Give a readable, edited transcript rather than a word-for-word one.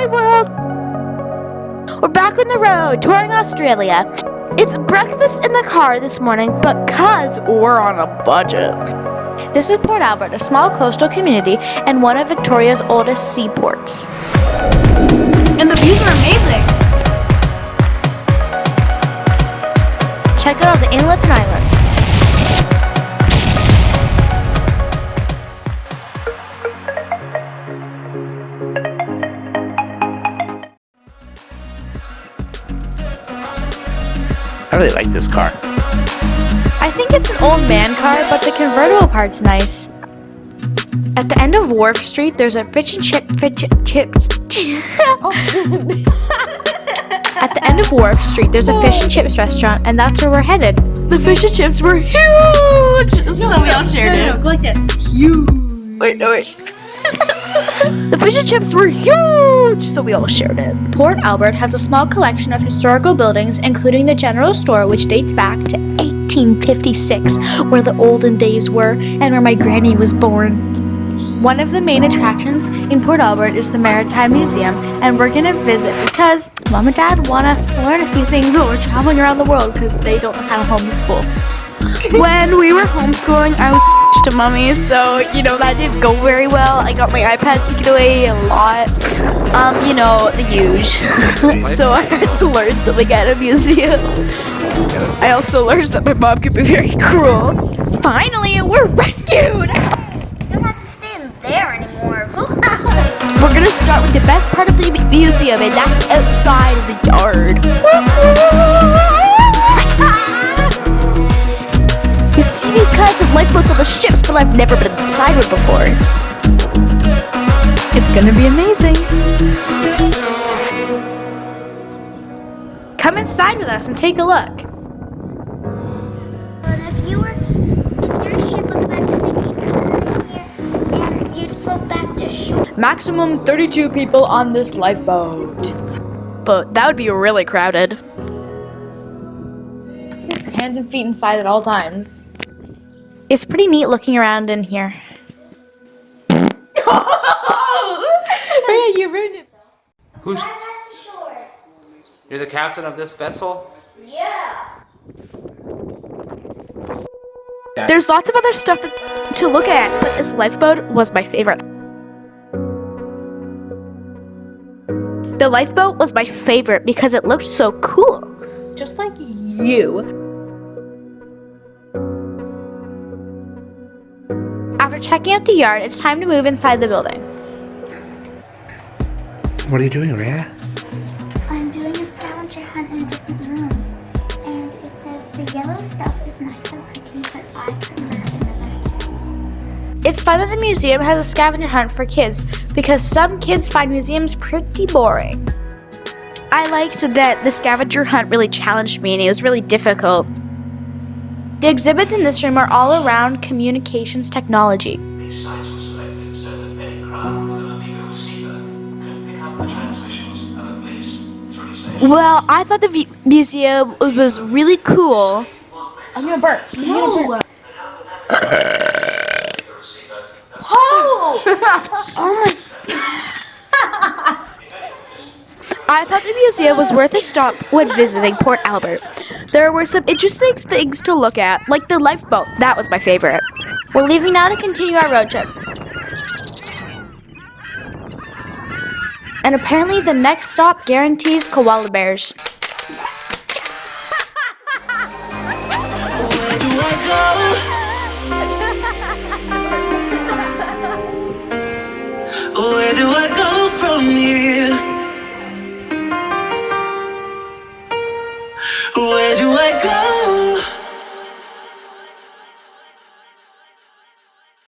Hi, world! We're back on the road, touring Australia. It's breakfast in the car this morning, but 'cause we're on a budget. This is Port Albert, a small coastal community and one of Victoria's oldest seaports. And the views are amazing! Check out all the inlets and islands. I really like this car. I think it's an old man car, but the convertible part's nice. At the end of Wharf Street, there's a fish and chips. At the end of Wharf Street, there's a fish and chips restaurant, and that's where we're headed. The fish and chips were huge, so we all shared it. No, go like this. Huge. Wait. The fish and chips were huge, so we all shared it. Port Albert has a small collection of historical buildings, including the general store, which dates back to 1856, where the olden days were and where my granny was born. One of the main attractions in Port Albert is the Maritime Museum, and we're gonna visit because Mom and Dad want us to learn a few things while we're traveling around the world because they don't know how to homeschool. When we were homeschooling, I was to Mommy, so that didn't go very well. I got my iPad taken away a lot. The huge. So I had to learn something at a museum. I also learned that my mom could be very cruel. Finally, we're rescued! You don't have to stand there anymore. We're gonna start with the best part of the museum, and that's outside of the yard. You see these kinds of lifeboats on the ships, but I've never been inside one before. It's gonna be amazing. Come inside with us and take a look. But if your ship was about to sink, you'd come in here and you'd float back to shore. Maximum 32 people on this lifeboat. But that would be really crowded. Hands and feet inside at all times. It's pretty neat looking around in here. You ruined it. Who's? Drive us to shore. You're the captain of this vessel? Yeah. There's lots of other stuff to look at, but this lifeboat was my favorite. The lifeboat was my favorite because it looked so cool. Just like you. After checking out the yard, it's time to move inside the building. What are you doing, Rhea? I'm doing a scavenger hunt in different rooms, and it says the yellow stuff is nice and pretty, but I prefer invisible. It's fun that the museum has a scavenger hunt for kids because some kids find museums pretty boring. I liked that the scavenger hunt really challenged me and it was really difficult. The exhibits in this room are all around communications technology. These sites were selected so that any craft with an amiga receiver could pick up the transmissions of at least 3 stations. Well, I thought the museum was really cool. I'm gonna burp. No! Oh! Oh my... I thought the museum was worth a stop when visiting Port Albert. There were some interesting things to look at, like the lifeboat. That was my favorite. We're leaving now to continue our road trip. And apparently the next stop guarantees koala bears. Where do I go? Where do I go from here? Where do I go?